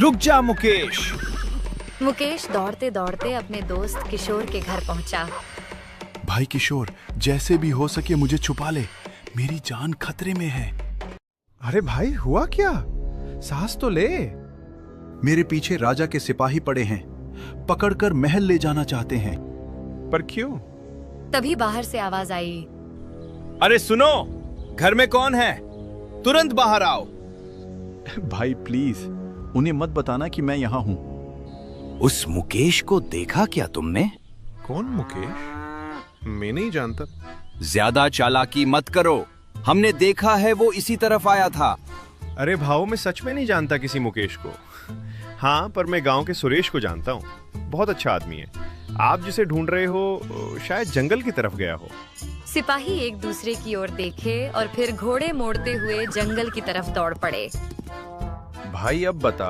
रुक जा मुकेश। मुकेश दौड़ते दौड़ते अपने दोस्त किशोर के घर पहुंचा। भाई किशोर, जैसे भी हो सके मुझे छुपा ले, मेरी जान खतरे में है। अरे भाई, हुआ क्या? सांस तो ले। मेरे पीछे राजा के सिपाही पड़े हैं, पकड़कर महल ले जाना चाहते हैं। पर क्यों? तभी बाहर से आवाज आई। अरे सुनो, घर में कौन है? तुरंत बाहर आओ। भाई प्लीज, उन्हें मत बताना कि मैं यहाँ हूँ। उस मुकेश को देखा क्या तुमने? कौन मुकेश? मैं नहीं जानता। ज्यादा चालाकी मत करो, हमने देखा है, वो इसी तरफ आया था। अरे भाऊ, मैं सच में नहीं जानता किसी मुकेश को। हाँ, पर मैं गांव के सुरेश को जानता हूँ। बहुत अच्छा आदमी है। आप जिसे ढूंढ रहे हो शायद जंगल की तरफ गया हो। सिपाही एक दूसरे की ओर देखे और फिर घोड़े मोड़ते हुए जंगल की तरफ दौड़ पड़े। भाई अब बता,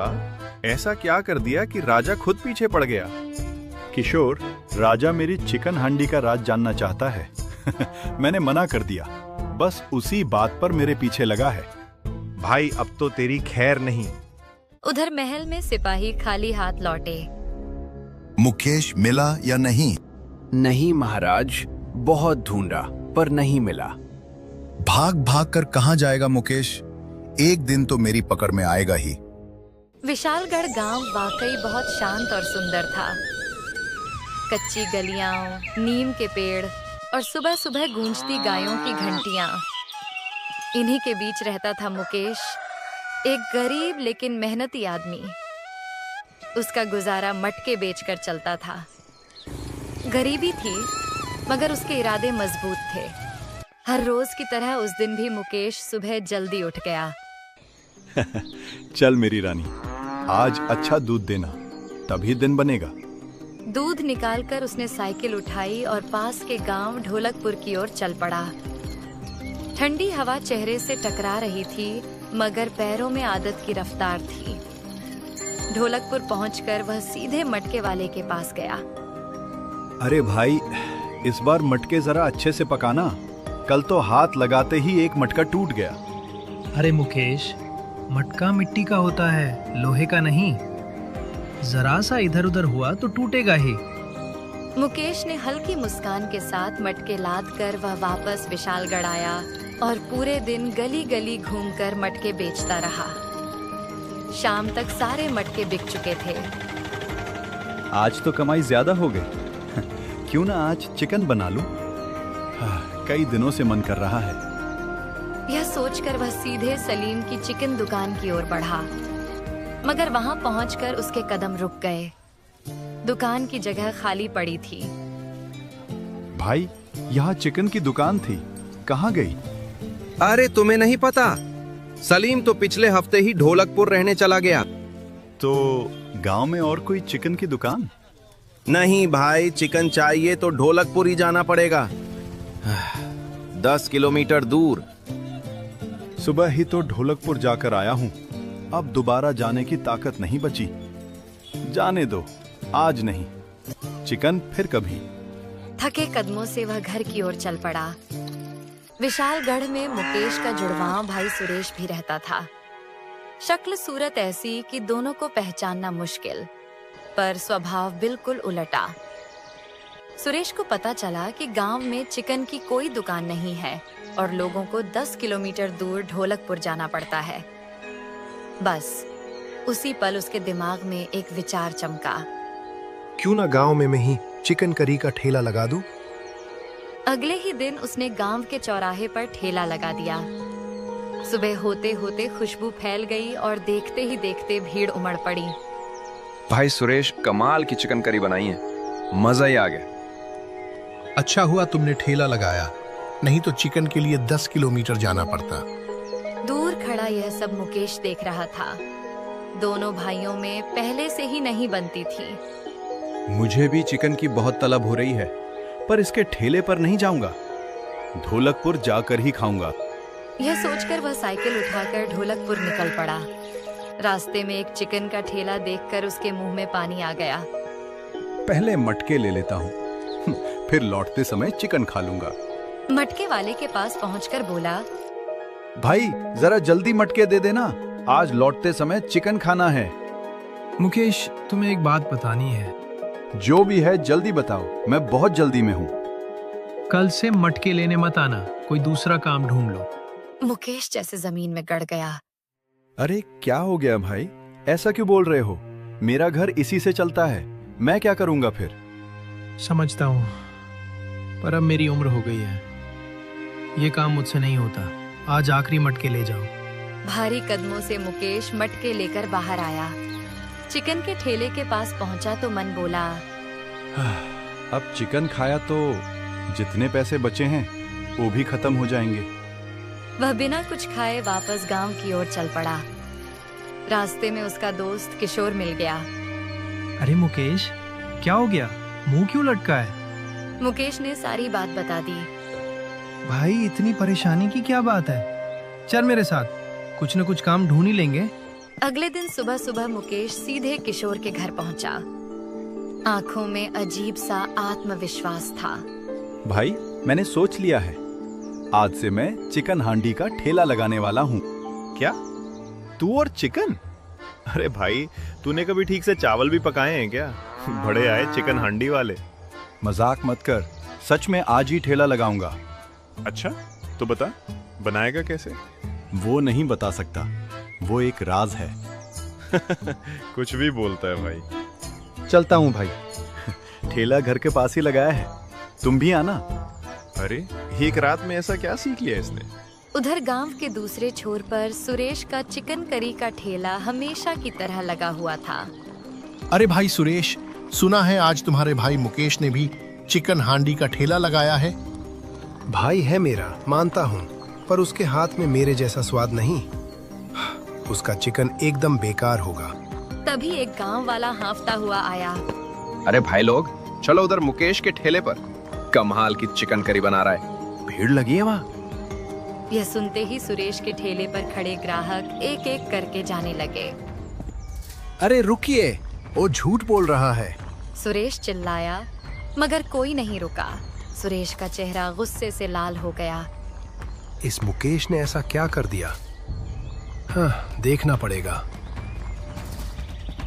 ऐसा क्या कर दिया कि राजा खुद पीछे पड़ गया? किशोर, राजा मेरी चिकन हांडी का राज जानना चाहता है। मैंने मना कर दिया, बस उसी बात पर मेरे पीछे लगा है। भाई अब तो तेरी खैर नहीं। उधर महल में सिपाही खाली हाथ लौटे। मुकेश मिला या नहीं? नहीं महाराज, बहुत ढूंढा पर नहीं मिला। भाग भाग कर कहाँ जाएगा मुकेश? एक दिन तो मेरी पकड़ में आएगा ही। विशालगढ़ गांव वाकई बहुत शांत और सुंदर था। कच्ची गलियां, नीम के पेड़ और सुबह सुबह गूंजती गायों की घंटियां। इन्हीं के बीच रहता था मुकेश, एक गरीब लेकिन मेहनती आदमी। उसका गुजारा मटके बेचकर चलता था। गरीबी थी मगर उसके इरादे मजबूत थे। हर रोज की तरह उस दिन भी मुकेश सुबह जल्दी उठ गया। चल मेरी रानी, आज अच्छा दूध देना, तभी दिन बनेगा। दूध निकालकर उसने साइकिल उठाई और पास के गांव ढोलकपुर की ओर चल पड़ा। ठंडी हवा चेहरे से टकरा रही थी मगर पैरों में आदत की रफ्तार थी। ढोलकपुर पहुंचकर वह सीधे मटके वाले के पास गया। अरे भाई, इस बार मटके जरा अच्छे से पकाना, कल तो हाथ लगाते ही एक मटका टूट गया। अरे मुकेश, मटका मिट्टी का होता है, लोहे का नहीं। जरा सा इधर उधर हुआ तो टूटेगा ही। मुकेश ने हल्की मुस्कान के साथ मटके लाद कर वह वापस विशालगढ़ आया और पूरे दिन गली गली घूमकर मटके बेचता रहा। शाम तक सारे मटके बिक चुके थे। आज तो कमाई ज्यादा हो गई। क्यों ना आज चिकन बना लूं? कई दिनों से मन कर रहा है। यह सोचकर वह सीधे सलीम की चिकन दुकान की ओर बढ़ा, मगर वहां पहुंचकर उसके कदम रुक गए। दुकान की जगह खाली पड़ी थी। भाई, यहाँ चिकन की दुकान थी, कहाँ गई? अरे तुम्हें नहीं पता, सलीम तो पिछले हफ्ते ही ढोलकपुर रहने चला गया। तो गांव में और कोई चिकन की दुकान? नहीं भाई, चिकन चाहिए तो ढोलकपुर ही जाना पड़ेगा, 10 किलोमीटर दूर। सुबह ही तो ढोलकपुर जाकर आया हूँ, अब दोबारा जाने की ताकत नहीं बची। जाने दो, आज नहीं, चिकन फिर कभी। थके कदमों से वह घर की ओर चल पड़ा। विशालगढ़ में मुकेश का जुड़वां भाई सुरेश भी रहता था। शक्ल सूरत ऐसी कि दोनों को पहचानना मुश्किल, पर स्वभाव बिल्कुल उलटा। सुरेश को पता चला कि गांव में चिकन की कोई दुकान नहीं है और लोगों को 10 किलोमीटर दूर ढोलकपुर जाना पड़ता है। बस उसी पल उसके दिमाग में एक विचार चमका। क्यों ना गांव में मैं ही चिकन करी का ठेला लगा दूं? अगले ही दिन उसने गांव के चौराहे पर ठेला लगा दिया। सुबह होते होते खुशबू फैल गई और देखते ही देखते भीड़ उमड़ पड़ी। भाई सुरेश, कमाल की चिकन करी बनाई है, मजा ही आ गया। अच्छा हुआ तुमने ठेला लगाया, नहीं तो चिकन के लिए 10 किलोमीटर जाना पड़ता। दूर खड़ा यह सब मुकेश देख रहा था। दोनों भाइयों में पहले से ही नहीं बनती थी। मुझे भी चिकन की बहुत तलब हो रही है, पर इसके ठेले पर नहीं जाऊंगा, ढोलकपुर जाकर ही खाऊंगा। यह सोचकर वह साइकिल उठाकर ढोलकपुर निकल पड़ा। रास्ते में एक चिकन का ठेला देखकर उसके मुंह में पानी आ गया। पहले मटके ले लेता हूँ, फिर लौटते समय चिकन खा लूंगा। मटके वाले के पास पहुंचकर बोला, भाई जरा जल्दी मटके दे देना, आज लौटते समय चिकन खाना है। मुकेश, तुम्हें एक बात बतानी है। जो भी है जल्दी बताओ, मैं बहुत जल्दी में हूँ। कल से मटके लेने मत आना, कोई दूसरा काम ढूंढ लो। मुकेश जैसे जमीन में गड़ गया। अरे क्या हो गया भाई, ऐसा क्यों बोल रहे हो? मेरा घर इसी से चलता है, मैं क्या करूंगा फिर? समझता हूँ, पर अब मेरी उम्र हो गई है, ये काम मुझसे नहीं होता। आज आखिरी मटके ले जाओ। भारी कदमों से मुकेश मटके लेकर बाहर आया। चिकन के ठेले के पास पहुंचा तो मन बोला, अब चिकन खाया तो जितने पैसे बचे हैं वो भी खत्म हो जाएंगे। वह बिना कुछ खाए वापस गांव की ओर चल पड़ा। रास्ते में उसका दोस्त किशोर मिल गया। अरे मुकेश, क्या हो गया? मुंह क्यों लटका है? मुकेश ने सारी बात बता दी। भाई, इतनी परेशानी की क्या बात है? चल मेरे साथ, कुछ न कुछ काम ढूंढ ही लेंगे। अगले दिन सुबह सुबह मुकेश सीधे किशोर के घर पहुंचा। आंखों में अजीब सा आत्मविश्वास था। भाई, मैंने सोच लिया है, आज से मैं चिकन हांडी का ठेला लगाने वाला हूँ। क्या? तू और चिकन? अरे भाई, तूने कभी ठीक से चावल भी पकाए हैं क्या? बड़े आए चिकन हांडी वाले। मजाक मत कर, सच में आज ही ठेला लगाऊंगा। अच्छा, तो बता, बनाएगा कैसे? वो नहीं बता सकता, वो एक राज है। कुछ भी बोलता है भाई। चलता हूँ भाई, ठेला घर के पास ही लगाया है, तुम भी आना। अरे, एक रात में ऐसा क्या सीख लिया इसने? उधर गांव के दूसरे छोर पर सुरेश का चिकन करी का ठेला हमेशा की तरह लगा हुआ था। अरे भाई सुरेश, सुना है आज तुम्हारे भाई मुकेश ने भी चिकन हांडी का ठेला लगाया है? भाई है मेरा, मानता हूँ, पर उसके हाथ में मेरे जैसा स्वाद नहीं। उसका चिकन एकदम बेकार होगा। तभी एक गांव वाला हांफता हुआ आया। अरे भाई लोग, चलो उधर मुकेश के ठेले पर, कमाल की चिकन करी बना रहा है। भीड़ लगी है वहाँ। यह सुनते ही सुरेश के ठेले पर खड़े ग्राहक एक एक करके जाने लगे। अरे रुकिए, वो झूठ बोल रहा है। सुरेश चिल्लाया, मगर कोई नहीं रुका। सुरेश का चेहरा गुस्से से लाल हो गया। इस मुकेश ने ऐसा क्या कर दिया? हाँ, देखना पड़ेगा।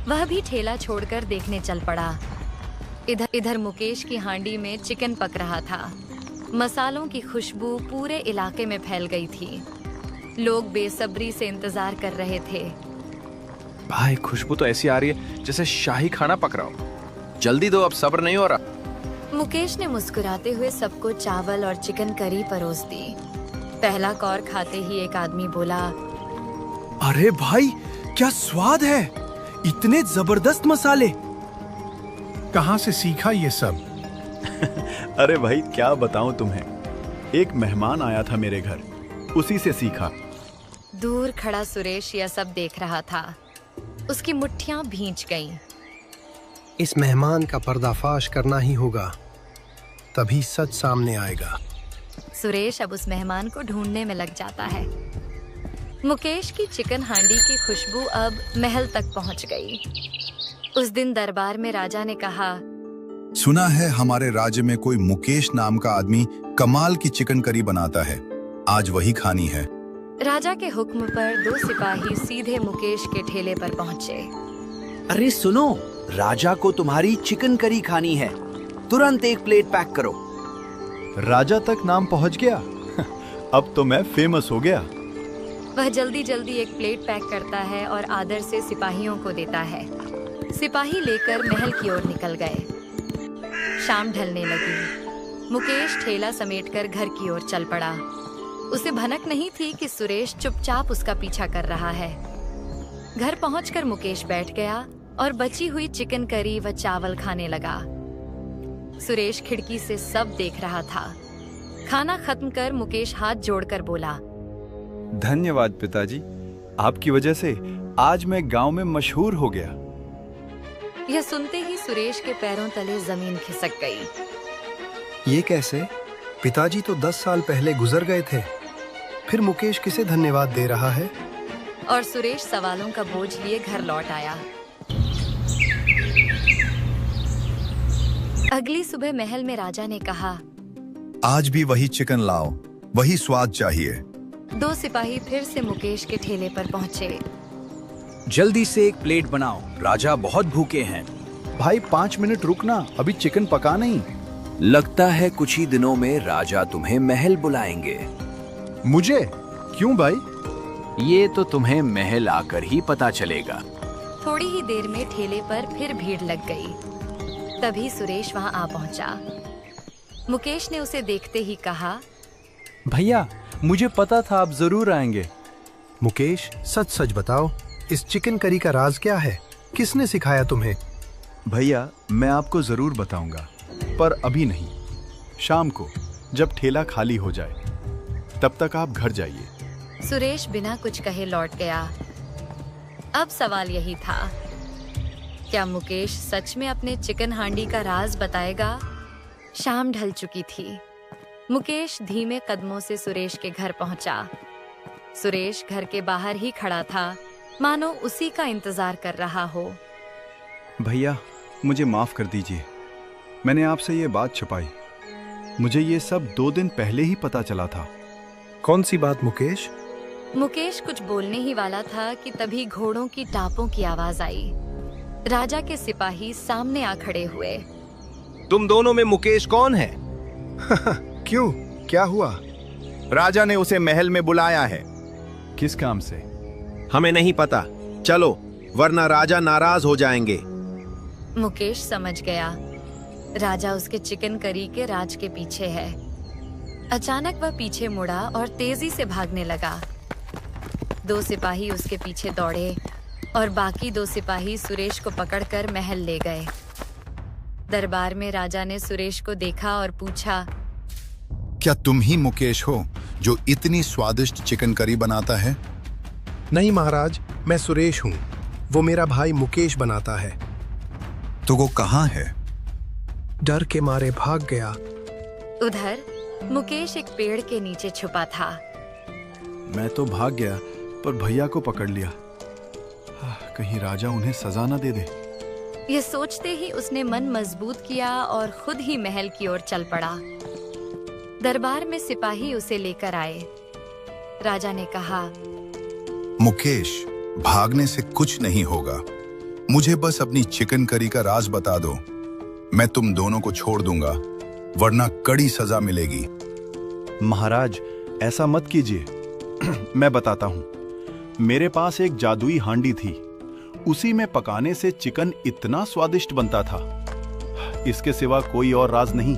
वह भी ठेला छोड़कर देखने चल पड़ा। इधर इधर मुकेश की हांडी में चिकन पक रहा था। मसालों की खुशबू पूरे इलाके में फैल गई थी। लोग बेसब्री से इंतजार कर रहे थे। भाई, खुशबू तो ऐसी आ रही है जैसे शाही खाना पक रहा हो। जल्दी दो, अब सब्र नहीं हो रहा। मुकेश ने मुस्कुराते हुए सबको चावल और चिकन करी परोस दी। पहला कौर खाते ही एक आदमी बोला, अरे भाई, क्या स्वाद है! इतने जबरदस्त मसाले! कहाँ से सीखा ये सब? अरे भाई, क्या बताऊं तुम्हें, एक मेहमान आया था मेरे घर, उसी से सीखा। दूर खड़ा सुरेश यह सब देख रहा था। उसकी मुट्ठियां भींच गईं। इस मेहमान का पर्दाफाश करना ही होगा, तभी सच सामने आएगा। सुरेश अब उस मेहमान को ढूंढने में लग जाता है। मुकेश की चिकन हांडी की खुशबू अब महल तक पहुंच गई। उस दिन दरबार में राजा ने कहा, सुना है हमारे राज्य में कोई मुकेश नाम का आदमी कमाल की चिकन करी बनाता है, आज वही खानी है। राजा के हुक्म पर 2 सिपाही सीधे मुकेश के ठेले पर पहुंचे। अरे सुनो, राजा को तुम्हारी चिकन करी खानी है, तुरंत एक प्लेट पैक करो। राजा तक नाम पहुंच गया। अब तो मैं फेमस हो गया। वह जल्दी जल्दी एक प्लेट पैक करता है और आदर से सिपाहियों को देता है। सिपाही लेकर महल की ओर निकल गए। शाम ढलने लगी। मुकेश ठेला समेटकर घर की ओर चल पड़ा। उसे भनक नहीं थी कि सुरेश चुपचाप उसका पीछा कर रहा है। घर पहुंचकर मुकेश बैठ गया और बची हुई चिकन करी व चावल खाने लगा। सुरेश खिड़की से सब देख रहा था। खाना खत्म कर मुकेश हाथ जोड़कर बोला, धन्यवाद पिताजी, आपकी वजह से आज मैं गांव में मशहूर हो गया। यह सुनते ही सुरेश के पैरों तले जमीन खिसक गई। ये कैसे? पिताजी तो 10 साल पहले गुजर गए थे, फिर मुकेश किसे धन्यवाद दे रहा है? और सुरेश सवालों का बोझ लिए घर लौट आया। अगली सुबह महल में राजा ने कहा, आज भी वही चिकन लाओ, वही स्वाद चाहिए। 2 सिपाही फिर से मुकेश के ठेले पर पहुंचे। जल्दी से एक प्लेट बनाओ, राजा बहुत भूखे हैं। भाई 5 मिनट रुकना, अभी चिकन पका नहीं। लगता है कुछ ही दिनों में राजा तुम्हें महल बुलाएंगे। मुझे? क्यों भाई? ये तो तुम्हें महल आकर ही पता चलेगा। थोड़ी ही देर में ठेले पर फिर भीड़ लग गई। तभी सुरेश वहां आ पहुंचा। मुकेश ने उसे देखते ही कहा, भैया मुझे पता था आप जरूर आएंगे। मुकेश, सच सच बताओ, इस चिकन करी का राज क्या है? किसने सिखाया तुम्हें? भैया मैं आपको जरूर बताऊंगा, पर अभी नहीं। शाम को जब ठेला खाली हो जाए तब तक आप घर जाइए। सुरेश बिना कुछ कहे लौट गया। अब सवाल यही था, क्या मुकेश सच में अपने चिकन हांडी का राज बताएगा? शाम ढल चुकी थी। मुकेश धीमे कदमों से सुरेश के घर पहुंचा। सुरेश घर के बाहर ही खड़ा था, मानो उसी का इंतजार कर रहा हो। भैया मुझे माफ कर दीजिए, मैंने आपसे ये बात छुपाई। मुझे ये सब 2 दिन पहले ही पता चला था। कौन सी बात मुकेश? मुकेश कुछ बोलने ही वाला था कि तभी घोड़ों की टापों की आवाज आई। राजा के सिपाही सामने आ खड़े हुए। तुम दोनों में मुकेश कौन है? क्यों, क्या हुआ? राजा ने उसे महल में बुलाया है। किस काम से? हमें नहीं पता, चलो वरना राजा नाराज हो जाएंगे। मुकेश समझ गया, राजा उसके चिकन करी के राज के पीछे है। अचानक वह पीछे मुड़ा और तेजी से भागने लगा। 2 सिपाही उसके पीछे दौड़े और बाकी 2 सिपाही सुरेश को पकड़कर महल ले गए। दरबार में राजा ने सुरेश को देखा और पूछा, क्या तुम ही मुकेश हो जो इतनी स्वादिष्ट चिकन करी बनाता है? नहीं महाराज, मैं सुरेश हूँ। वो मेरा भाई मुकेश बनाता है। तो वो कहाँ है? डर के मारे भाग गया। उधर मुकेश एक पेड़ के नीचे छुपा था। मैं तो भाग गया, पर भैया को पकड़ लिया। कहीं राजा उन्हें सजा न दे दे। ये सोचते ही उसने मन मजबूत किया और खुद ही महल की ओर चल पड़ा। दरबार में सिपाही उसे लेकर आए। राजा ने कहा, मुकेश, भागने से कुछ नहीं होगा। मुझे बस अपनी चिकन करी का राज बता दो, मैं तुम दोनों को छोड़ दूंगा, वरना कड़ी सजा मिलेगी। महाराज ऐसा मत कीजिए। मैं बताता हूँ। मेरे पास एक जादुई हांडी थी, उसी में पकाने से चिकन इतना स्वादिष्ट बनता था। इसके सिवा कोई और राज नहीं।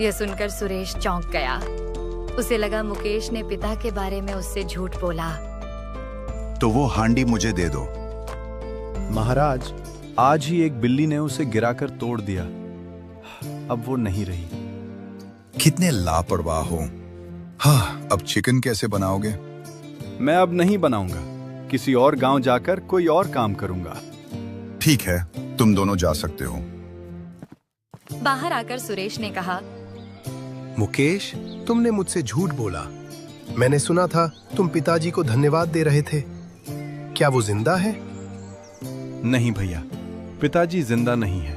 यह सुनकर सुरेश चौंक गया। उसे लगा मुकेश ने पिता के बारे में उससे झूठ बोला। तो वो हांडी मुझे दे दो। महाराज आज ही एक बिल्ली ने उसे गिराकर तोड़ दिया, अब वो नहीं रही। कितने लापरवाह हो। हाँ, अब चिकन कैसे बनाओगे? मैं अब नहीं बनाऊंगा, किसी और गांव जाकर कोई और काम करूंगा। ठीक है, तुम दोनों जा सकते हो। बाहर आकर सुरेश ने कहा, मुकेश, तुमने मुझसे झूठ बोला। मैंने सुना था तुम पिताजी को धन्यवाद दे रहे थे। क्या वो जिंदा है? नहीं भैया, पिताजी जिंदा नहीं है,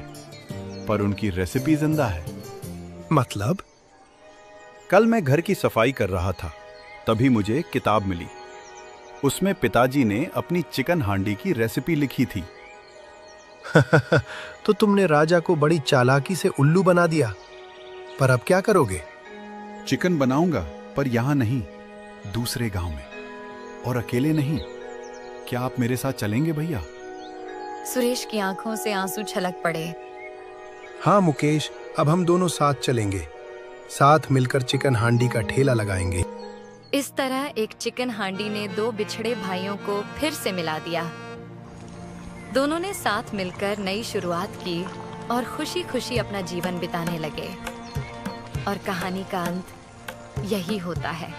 पर उनकी रेसिपी जिंदा है। मतलब? कल मैं घर की सफाई कर रहा था, तभी मुझे एक किताब मिली। उसमें पिताजी ने अपनी चिकन हांडी की रेसिपी लिखी थी। तो तुमने राजा को बड़ी चालाकी से उल्लू बना दिया। पर अब क्या करोगे? चिकन बनाऊंगा, पर यहां नहीं, दूसरे गांव में, और अकेले नहीं। क्या आप मेरे साथ चलेंगे भैया? सुरेश की आंखों से आंसू छलक पड़े। हाँ मुकेश, अब हम दोनों साथ चलेंगे। साथ मिलकर चिकन हांडी का ठेला लगाएंगे। इस तरह एक चिकन हांडी ने 2 बिछड़े भाइयों को फिर से मिला दिया। दोनों ने साथ मिलकर नई शुरुआत की और खुशी खुशी अपना जीवन बिताने लगे। और कहानी का अंत यही होता है।